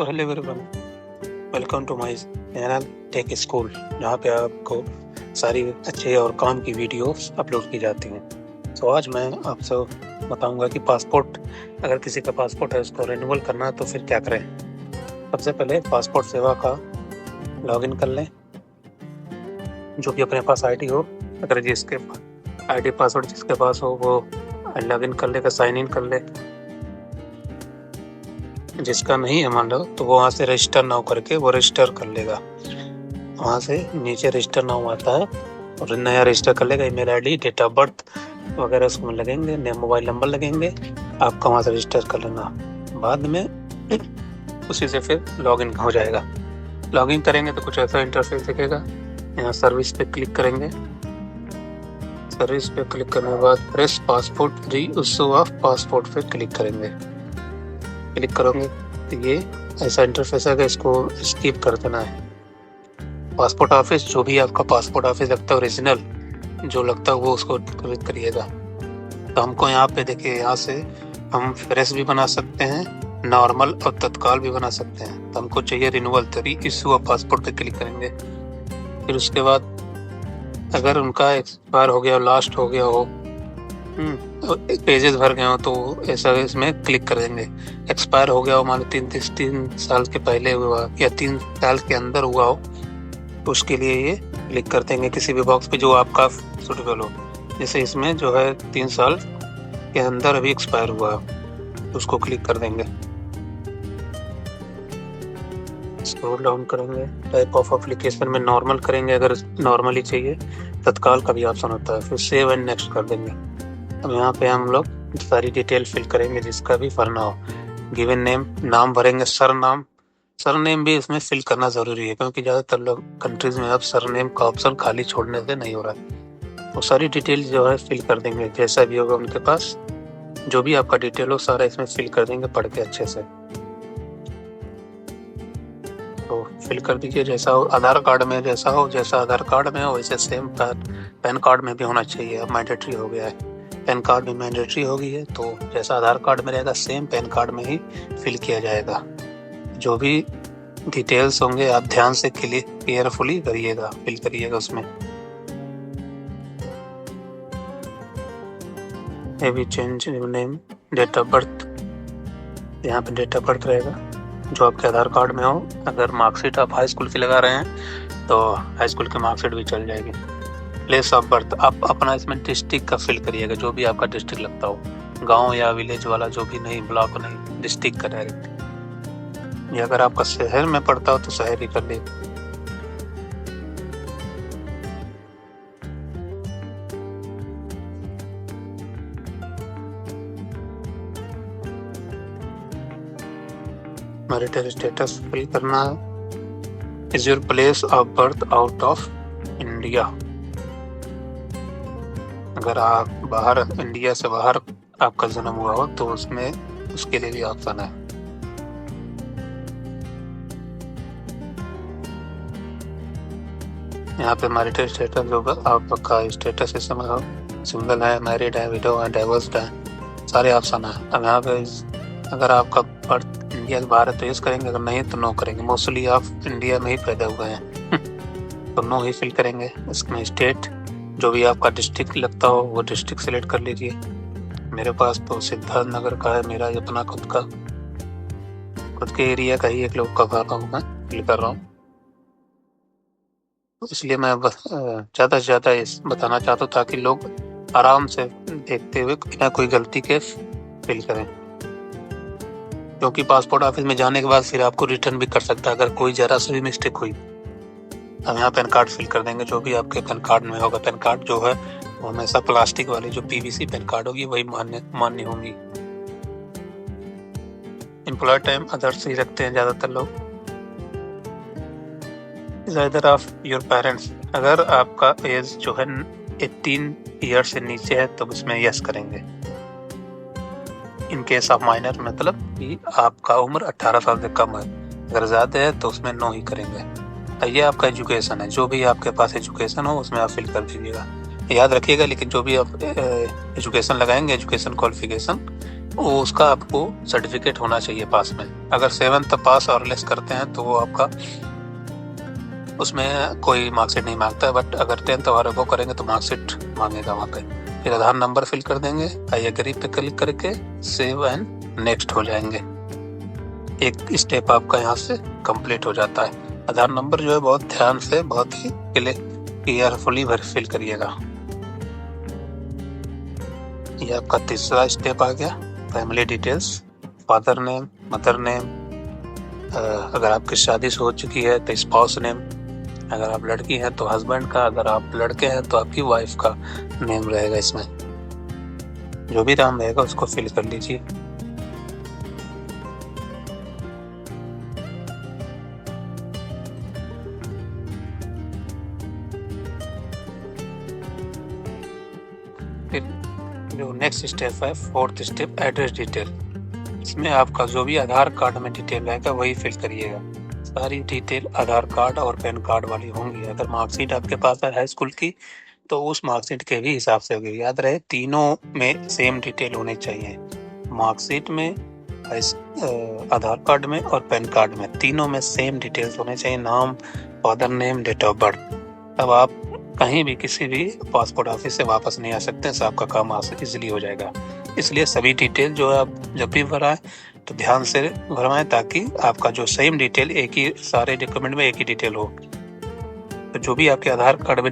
Hello everyone, welcome to my channel tech school, जहाँ पे आपको सारी अच्छे और काम की वीडियोस अपलोड की जाती हैं। तो आज मैं आपसे बताऊंगा कि पासपोर्ट, अगर किसी का पासपोर्ट है उसको रिन्यूअल करना है तो फिर क्या करें। सबसे पहले पासपोर्ट सेवा का लॉगिन कर लें। जो भी अपने पास आईडी हो, अगर जिसके आईडी पासवर्ड जिसके पास हो वो लॉगिन कर लेगा, साइन इन कर ले। जिसका नहीं है मान लो तो वो वहाँ से रजिस्टर नाउ करके वो रजिस्टर कर लेगा। वहाँ से नीचे रजिस्टर नाउ आता है और नया रजिस्टर कर लेगा। Email ID, date of birth वगैरह उसमें लगेंगे, मोबाइल नंबर लगेंगे, आपका वहाँ से रजिस्टर कर लेना। बाद में उसी से फिर लॉगिन हो जाएगा। लॉगिन करेंगे तो कुछ ऐसा इंटरफेस दिखेगा। यहाँ सर्विस पे क्लिक करेंगे। सर्विस पे क्लिक करने के बाद प्रेस पासपोर्ट री इशू ऑफ पासपोर्ट पे क्लिक करेंगे। क्लिक करोगे तो ये ऐसा इंटरफेस है कि इसको स्किप कर देना है। पासपोर्ट ऑफिस, जो भी आपका पासपोर्ट ऑफिस लगता है ओरिजिनल जो लगता है वो उसको क्लिक करिएगा। तो हमको यहाँ पे देखिए, यहाँ से हम फ्रेश भी बना सकते हैं, नॉर्मल और तत्काल भी बना सकते हैं। तो हमको चाहिए रिन्यूअल, तो री इशू ऑफ पासपोर्ट पे क्लिक करेंगे। फिर उसके बाद अगर उनका एक्सपायर हो गया, लास्ट हो गया हो, पेजेस भर गए हो तो ऐसा इसमें क्लिक कर देंगे। एक्सपायर हो गया हो, मान लो 3 साल के पहले हुआ या 3 साल के अंदर हुआ हो तो उसके लिए ये क्लिक कर देंगे किसी भी बॉक्स पे जो आपका सूटेबल हो। जैसे इसमें जो है 3 साल के अंदर अभी एक्सपायर हुआ तो उसको क्लिक कर देंगे। स्क्रॉल डाउन करेंगे, टाइप ऑफ एप्लीकेशन में नॉर्मल करेंगे अगर नॉर्मल ही चाहिए। तत्काल का भी ऑप्शन होता है। फिर सेव एंड नेक्स्ट कर देंगे। अब यहाँ पे हम लोग सारी डिटेल फिल करेंगे जिसका भी भरना हो। गिवन नेम, नाम भरेंगे, सरनेम भी इसमें फिल करना जरूरी है क्योंकि ज़्यादातर लोग कंट्रीज में अब सरनेम का ऑप्शन खाली छोड़ने से नहीं हो रहा है। तो सारी डिटेल जो है फिल कर देंगे, जैसा भी होगा उनके पास जो भी आपका डिटेल हो सारा इसमें फिल कर देंगे पढ़ के अच्छे से। तो फिल कर दीजिए जैसा हो। आधार कार्ड में जैसा हो, जैसा आधार कार्ड में हो वैसे सेम पैन कार्ड में भी होना चाहिए। अब मैंडेटरी हो गया है, पैन कार्ड में मैंडेटरी हो गई है तो जैसा आधार कार्ड में रहेगा सेम पैन कार्ड में ही फिल किया जाएगा। जो भी डिटेल्स होंगे आप ध्यान से केयरफुली करिएगा, फिल करिएगा उसमें। भी change name, date of birth, यहाँ पे डेट ऑफ बर्थ रहेगा जो आपके आधार कार्ड में हो। अगर मार्कशीट आप हाई स्कूल की लगा रहे हैं तो हाई स्कूल की मार्कशीट भी चल जाएगी। प्लेस ऑफ बर्थ आप अपना इसमें डिस्ट्रिक्ट का फिल करिएगा, जो भी आपका डिस्ट्रिक्ट लगता हो, गांव या विलेज वाला जो भी नहीं, ब्लॉक नहीं, डिस्ट्रिक्ट का डायरेक्ट। या अगर आपका शहर में पड़ता हो तो शहर ही कर ले। मैरिटल स्टेटस फिल करना है। Is your place of birth out of India, अगर आप बाहर, इंडिया से बाहर आपका जन्म हुआ हो तो उसमें उसके लिए भी ऑप्शन है। यहाँ पे मैरिटल स्टेटस होगा, आपका स्टेटस इस समय हो, सिंगल है, मैरिड है, विडो है, डाइवोर्स्ड है, सारे ऑप्शन है। अब यहाँ पे अगर आपका बर्थ इंडिया के बाहर है तो यस करेंगे, अगर नहीं तो नो करेंगे। मोस्टली आप इंडिया में ही पैदा हुए हैं तो नो ही फिल करेंगे। इसमें स्टेट, जो भी आपका डिस्ट्रिक्ट लगता हो वो डिस्ट्रिक्ट सेलेक्ट कर लीजिए। मेरे पास तो सिद्धार्थ नगर का है, मेरा अपना खुद के एरिया का ही एक लोग का भर रहा हूँ, मैं फिल कर रहा हूँ। इसलिए मैं ज़्यादा से ज़्यादा बताना चाहता हूँ ताकि लोग आराम से देखते हुए बिना कोई गलती के फिल करें, क्योंकि पासपोर्ट ऑफिस में जाने के बाद फिर आपको रिटर्न भी कर सकता है अगर कोई जरा सी भी मिस्टेक हुई। हम यहाँ पैन कार्ड फिल कर देंगे, जो भी आपके पैन कार्ड में होगा। पैन कार्ड जो है वो हमेशा प्लास्टिक वाली जो पीवीसी पैन कार्ड होगी वही मान्य होंगी। एम्प्लॉय टाइम अदर्स ही रखते हैं ज़्यादातर लोग। इधर ऑफ योर पेरेंट्स, अगर आपका एज जो है 18 ईयर से नीचे है तो उसमें यस करेंगे। इन केस ऑफ माइनर, मतलब कि आपका उम्र 18 साल से कम है। अगर ज़्यादा है तो उसमें नो ही करेंगे। ये आपका एजुकेशन है, जो भी आपके पास एजुकेशन हो उसमें आप फिल कर दीजिएगा। याद रखिएगा, लेकिन जो भी आप एजुकेशन लगाएंगे, एजुकेशन क्वालिफिकेशन वो उसका आपको सर्टिफिकेट होना चाहिए पास में। अगर 7th पास और लेस करते हैं तो वो आपका उसमें कोई मार्कशीट नहीं मांगता है, बट अगर 10th और अबव करेंगे तो मार्कशीट मांगेगा वहाँ पे। फिर आधार नंबर फिल कर देंगे, आई एग्री पे क्लिक करके सेव एंड नेक्स्ट हो जाएंगे। एक स्टेप आपका यहाँ से कंप्लीट हो जाता है। आधार नंबर जो है बहुत ध्यान से, बहुत ही केयरफुली फिल करिएगा। ये आपका तीसरा स्टेप आ गया, family details, father name, mother name, अगर आपकी शादी हो चुकी है तो स्पाउस नेम, अगर आप लड़की हैं तो हस्बैंड का, अगर आप लड़के हैं तो आपकी वाइफ का नेम रहेगा। इसमें जो भी नाम रहेगा उसको फिल कर लीजिए। फिर जो नेक्स्ट स्टेप है, 4th स्टेप, एड्रेस डिटेल। इसमें आपका जो भी आधार कार्ड में डिटेल रहेगा वही फिल करिएगा। सारी डिटेल आधार कार्ड और पैन कार्ड वाली होंगी। अगर मार्कशीट आपके पास है हाई स्कूल की तो उस मार्कशीट के भी हिसाब से होगी। याद रहे तीनों में सेम डिटेल होनी चाहिए, मार्कशीट में, आधार कार्ड में और पैन कार्ड में, तीनों में सेम डिटेल्स होने चाहिए, नाम, father name, date of birth. अब आप कहीं भी किसी भी पासपोर्ट ऑफिस से वापस नहीं आ सकते, तो आपका काम इजीली हो जाएगा। इसलिए सभी डिटेल जो है आप जब भी भराएं तो ध्यान से भरवाएं, ताकि आपका जो सेम डिटेल एक ही, सारे डॉक्यूमेंट में एक ही डिटेल हो। तो जो भी आपके आधार कार्ड में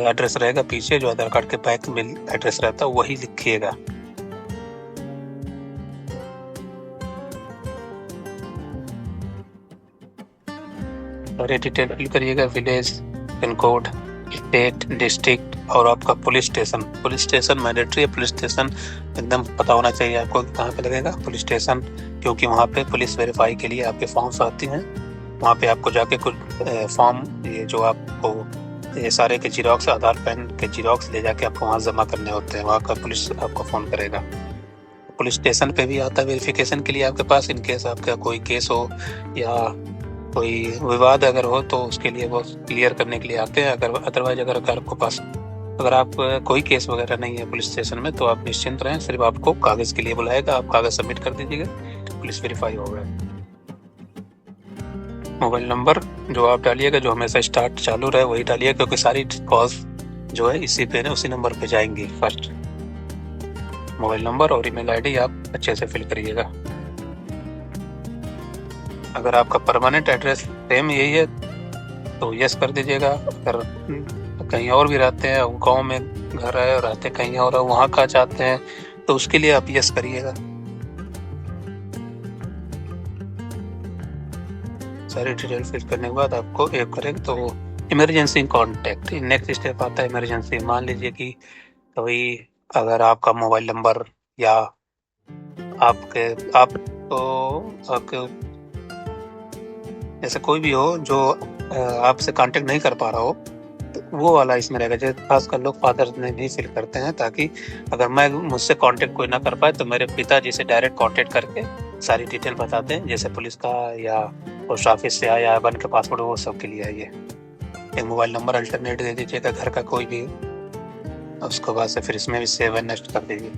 एड्रेस रहेगा, पीछे जो आधार कार्ड के बैक में एड्रेस रहता है वही लिखिएगा। सारे डिटेल फिल करिएगा, village, pin code, state, district और आपका police station. Police station mandatory है, पुलिस स्टेशन एकदम पता होना चाहिए आपको कहाँ पे लगेगा पुलिस स्टेशन, क्योंकि वहाँ पे पुलिस वेरीफाई के लिए आपके फॉर्म्स आती हैं। वहाँ पे आपको जाके कुछ फॉर्म, ये जो आपको ये सारे के जीरोक्स, आधार पैन के जीरोक्स ले जाके आपको वहाँ जमा करने होते हैं। वहाँ का पुलिस आपको फ़ोन करेगा। पुलिस स्टेशन पे भी आता है वेरिफिकेशन के लिए आपके पास, इन केस आपका कोई केस हो या कोई विवाद अगर हो तो उसके लिए वो क्लियर करने के लिए आते हैं। अगर अदरवाइज अगर आपको पास, अगर आप कोई केस वगैरह नहीं है पुलिस स्टेशन में तो आप निश्चिंत रहें, सिर्फ आपको कागज़ के लिए बुलाएगा, आप कागज़ सबमिट कर दीजिएगा, पुलिस वेरीफाई होगा। मोबाइल नंबर जो आप डालिएगा, जो हमेशा स्टार्ट चालू रहे वही डालिएगा, क्योंकि सारी कॉल्स जो है इसी पे उसी नंबर पे जाएंगी। फर्स्ट मोबाइल नंबर और ईमेल आईडी आप अच्छे से फिल करिएगा। अगर आपका परमानेंट एड्रेस सेम यही है तो यस कर दीजिएगा। अगर कहीं और भी रहते हैं, गांव में घर है और रहते कहीं और है, वहाँ का चाहते हैं तो उसके लिए आप यस करिएगा। सारी डिटेल फिल करने के बाद आपको एक करेंगे तो इमरजेंसी कॉन्टैक्ट, नेक्स्ट स्टेप आता है इमरजेंसी। मान लीजिए कि कभी अगर आपका मोबाइल नंबर या आपके जैसे कोई भी हो जो आपसे कांटेक्ट नहीं कर पा रहा हो तो वो वाला इसमें रहेगा। जैसे खासकर लोग फादर ने भी फिल करते हैं, ताकि अगर मैं मुझसे कांटेक्ट कोई ना कर पाए तो मेरे पिताजी से डायरेक्ट कांटेक्ट करके सारी डिटेल बताते हैं, जैसे पुलिस का या पोस्ट ऑफिस से आया बन के पासपोर्ट, वो सब के लिए है ये। एक मोबाइल नंबर अल्टरनेट दे दीजिएगा घर का कोई भी, उसके बाद से फिर इसमें भी सेव एंड नेक्स्ट कर दीजिए।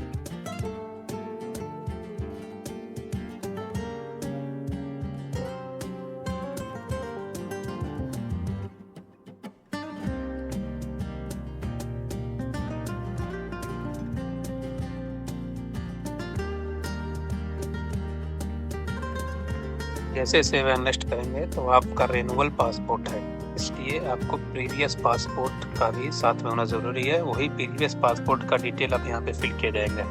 जैसे सेव एंड नेक्स्ट करेंगे तो आपका रिन्यूअल पासपोर्ट है, इसलिए आपको प्रीवियस पासपोर्ट का भी साथ में होना ज़रूरी है। वही प्रीवियस पासपोर्ट का डिटेल अब यहाँ पे फिल किए जाएंगे।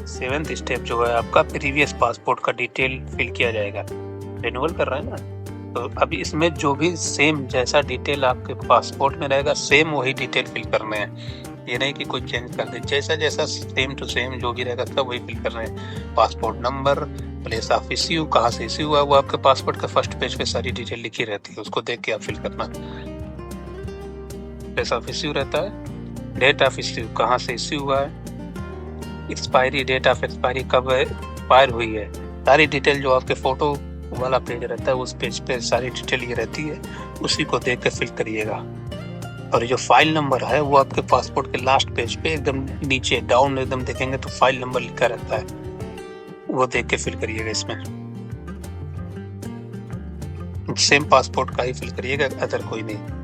7th स्टेप जो है आपका प्रीवियस पासपोर्ट का डिटेल फिल किया जाएगा। रिन्यूअल कर रहे हैं ना, तो अभी इसमें जो भी सेम जैसा डिटेल आपके पासपोर्ट में रहेगा सेम वही डिटेल फिल करने हैं। ये नहीं कि कोई चेंज कर दे, जैसा जैसा सेम टू सेम जो भी रहेगा सब वही फिल करना है। Passport number, place of issue, कहाँ से इश्यू हुआ, वो आपके पासपोर्ट का फर्स्ट पेज पे सारी डिटेल लिखी रहती है, उसको देख के आप फिल करना। प्लेस ऑफ इश्यू रहता है, डेट ऑफ इश्यू, कहाँ से इश्यू हुआ है, एक्सपायरी, डेट ऑफ एक्सपायरी, कब एक्सपायर हुई है, सारी डिटेल जो आपके फोटो वाला पेज रहता है उस पेज पे सारी डिटेल ये रहती है, उसी को देख के फिल करिएगा। और ये जो फाइल नंबर है वो आपके पासपोर्ट के लास्ट पेज पे एकदम नीचे डाउन एकदम देखेंगे तो फाइल नंबर लिखा रहता है, वो देख के फिल करिएगा। इसमें सेम पासपोर्ट का ही फिल करिएगा, अदर कोई नहीं।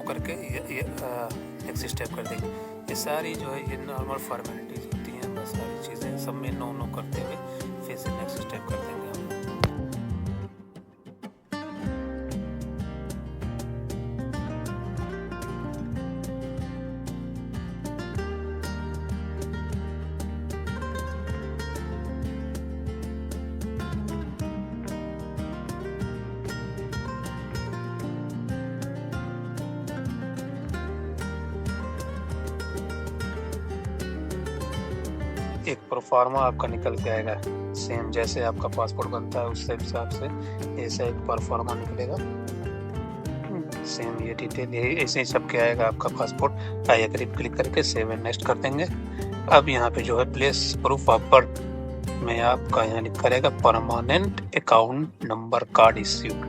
करके ये नेक्स्ट स्टेप कर देंगे। ये सारी जो है ये नॉर्मल फॉर्मेलिटीज होती हैं, बस सारी चीज़ें सब में नो करते हुए फिर से नेक्स्ट स्टेप कर देंगे हम। एक प्रोफार्मा आपका निकल के आएगा, सेम जैसे आपका पासपोर्ट बनता है उससे हिसाब से ऐसा एक प्रोफार्मा निकलेगा। सेम ये डिटेल यही ऐसे ही सब के आएगा आपका पासपोर्ट। आई एग्री क्लिक करके सेव एंड नेक्स्ट कर देंगे। अब यहाँ पे जो है प्लेस प्रूफ ऑफ बर्थ में आपका यहाँ लिखा रहेगा permanent account number card issued.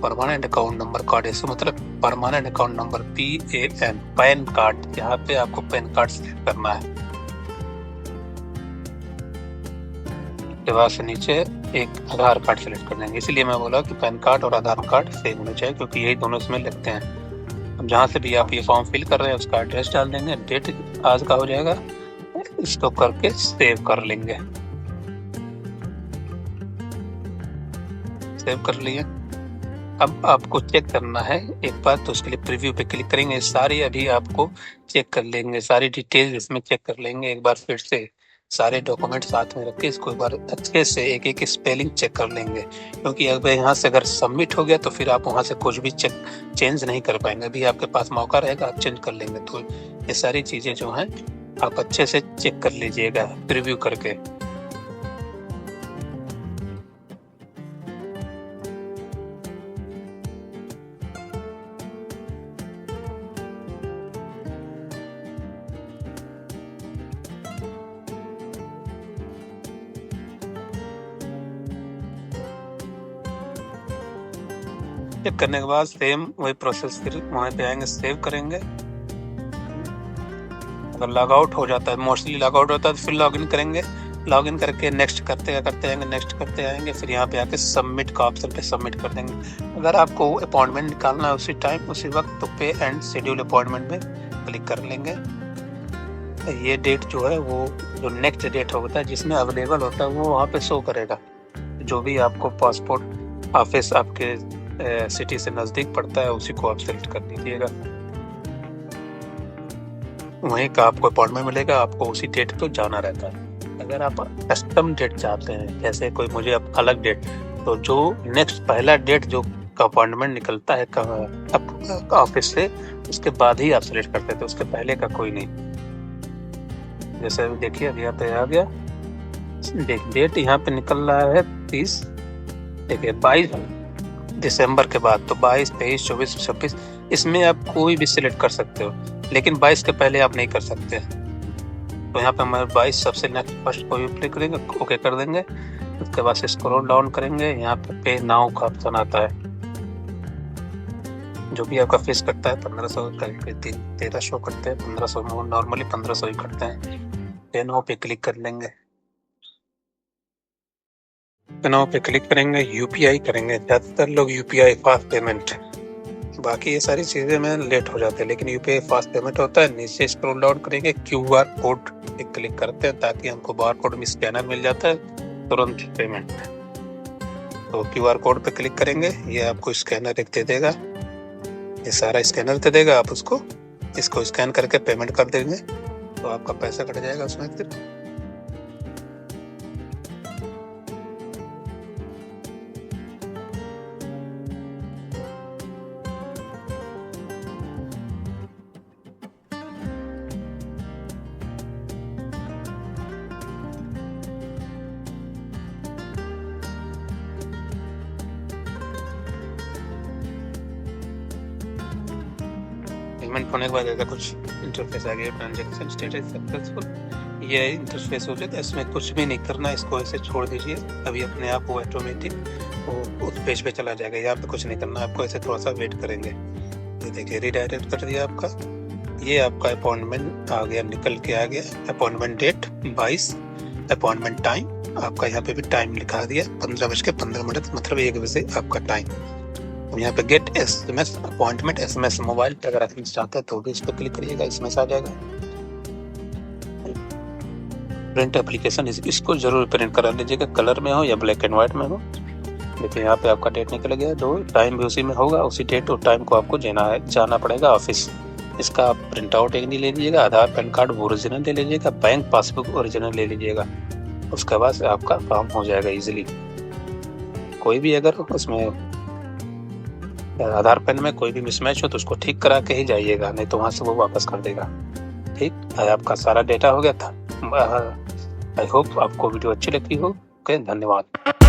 Permanent account number card issue मतलब permanent account number PAN, PAN card. यहाँ पे आपको पैन कार्ड सेलेक्ट करना है। के बाद से नीचे एक आधार कार्ड सेलेक्ट कर देंगे, इसीलिए मैं बोला कि पैन कार्ड और आधार कार्ड सेम होने चाहिए क्योंकि यही दोनों इसमें लगते हैं। अब जहाँ से भी आप ये फॉर्म फिल कर रहे हैं उसका एड्रेस डाल देंगे, डेट आज का हो जाएगा, इसको करके सेव कर लेंगे। सेव कर लिए। अब आपको चेक करना है एक बार, तो उसके लिए प्रीव्यू पे क्लिक करेंगे। सारी अभी आपको चेक कर लेंगे, सारी डिटेल इसमें चेक कर लेंगे एक बार फिर से। सारे डॉक्यूमेंट साथ में रख के इसको एक बार अच्छे से एक एक स्पेलिंग चेक कर लेंगे, क्योंकि अगर यहाँ से अगर सबमिट हो गया तो फिर आप वहाँ से कुछ भी चेंज नहीं कर पाएंगे। अभी आपके पास मौका रहेगा, आप चेंज कर लेंगे। तो ये सारी चीज़ें जो हैं आप अच्छे से चेक कर लीजिएगा प्रीव्यू करके। चेक करने के बाद सेम वही प्रोसेस फिर वहाँ पे आएंगे, सेव करेंगे। अगर लॉग आउट हो जाता है, मोस्टली लॉग आउट होता है, तो फिर लॉगिन करेंगे। लॉगिन करके नेक्स्ट करते आएंगे, नेक्स्ट करते आएंगे, फिर यहाँ पे आके सबमिट का ऑप्शन पे सबमिट कर देंगे। अगर आपको अपॉइंटमेंट निकालना है उसी टाइम उसी वक्त, तो पे एंड शेड्यूल अपॉइंटमेंट में क्लिक कर लेंगे। ये डेट जो है वो जो नेक्स्ट डेट होता है जिसमें अवेलेबल होता है वो वहाँ पे शो करेगा। जो भी आपको पासपोर्ट ऑफिस आपके सिटी से नज़दीक पड़ता है उसी को आप सेलेक्ट कर दीजिएगा, वहीं का आपको अपॉइंटमेंट मिलेगा। आपको उसी डेट पे जाना रहता है। अगर आप कस्टम डेट चाहते हैं, जैसे कोई मुझे अब अलग डेट, तो जो नेक्स्ट पहला डेट जो अपॉइंटमेंट निकलता है ऑफिस से उसके बाद ही आप सेलेक्ट करते थे, उसके पहले का कोई नहीं। जैसे देखिए अभी यहाँ पे आ गया डेट, यहाँ पे निकल रहा है 30, देखिए 22 दिसंबर के बाद, तो 22, 23, 24, 26 इसमें आप कोई भी सिलेक्ट कर सकते हो, लेकिन 22 के पहले आप नहीं कर सकते। तो यहाँ पे हमारे 22 सबसे नेक्स्ट फर्स्ट को क्लिक करेंगे, ओके कर देंगे। उसके बाद से स्क्रॉल डाउन करेंगे, यहाँ पे नाउ का ऑप्शन आता है। जो भी आपका फीस कटता है 1500 करके 1300 करते हैं, 1500 नॉर्मली 1500 ही करते हैं। पे नाउ पे क्लिक कर लेंगे। नाउ पे क्लिक करेंगे, UPI करेंगे। ज़्यादातर लोग UPI फास्ट पेमेंट, बाकी ये सारी चीज़ें में लेट हो जाते हैं, लेकिन UPI फास्ट पेमेंट होता है। नीचे स्क्रॉल डाउन करेंगे, QR कोड पे क्लिक करते हैं ताकि हमको बार कोड में स्कैनर मिल जाता है, तुरंत पेमेंट। तो QR कोड पे क्लिक करेंगे, ये आपको स्कैनर एक दे देगा, ये सारा स्कैनर दे देगा। आप इसको स्कैन करके पेमेंट कर देंगे तो आपका पैसा कट जाएगा उसमें। फिर पेमेंट होने के बाद ऐसा कुछ इंटरफेस आ गया, ट्रांजैक्शन स्टेटस सक्सेसफुल, ये इंटरफेस हो जाता है। इसमें कुछ भी नहीं करना, इसको ऐसे छोड़ दीजिए, अभी अपने आप वो ऑटोमेटिक वो उस पेज पे चला जाएगा। यहाँ पे कुछ नहीं करना, आपको ऐसे थोड़ा सा वेट करेंगे। ये देखिए रीडायरेक्ट कर दिया आपका, ये आपका अपॉइंटमेंट आ गया, निकल के आ गया। अपॉइंटमेंट डेट 22, अपॉइंटमेंट टाइम आपका यहाँ पे भी टाइम लिखा दिया 15:15, मतलब 1 बजे आपका टाइम। यहाँ पे get SMS appointment SMS mobile पे अगर आप चाहते हैं तो भी इस पर क्लिक करिएगा, SMS आ जाएगा। प्रिंट एप्लीकेशन, इसको जरूर प्रिंट करा लीजिएगा, कलर में हो या ब्लैक एंड व्हाइट में हो। देखिए यहाँ पे आपका डेट निकल गया, जो टाइम भी उसी में होगा, उसी डेट और टाइम को आपको जाना पड़ेगा ऑफिस। इसका आप प्रिंट आउट एक नहीं ले लीजिएगा, आधार पैन कार्ड ओरिजिनल ले लीजिएगा, बैंक पासबुक ओरिजिनल ले लीजिएगा। उसके बाद आपका काम हो जाएगा इजीली। कोई भी अगर उसमें आधार पैन में कोई भी मिसमैच हो तो उसको ठीक करा के ही जाइएगा, नहीं तो वहाँ से वो वापस कर देगा। ठीक, आपका सारा डेटा हो गया था। आई होप आपको वीडियो अच्छी लगी हो। ओके, धन्यवाद।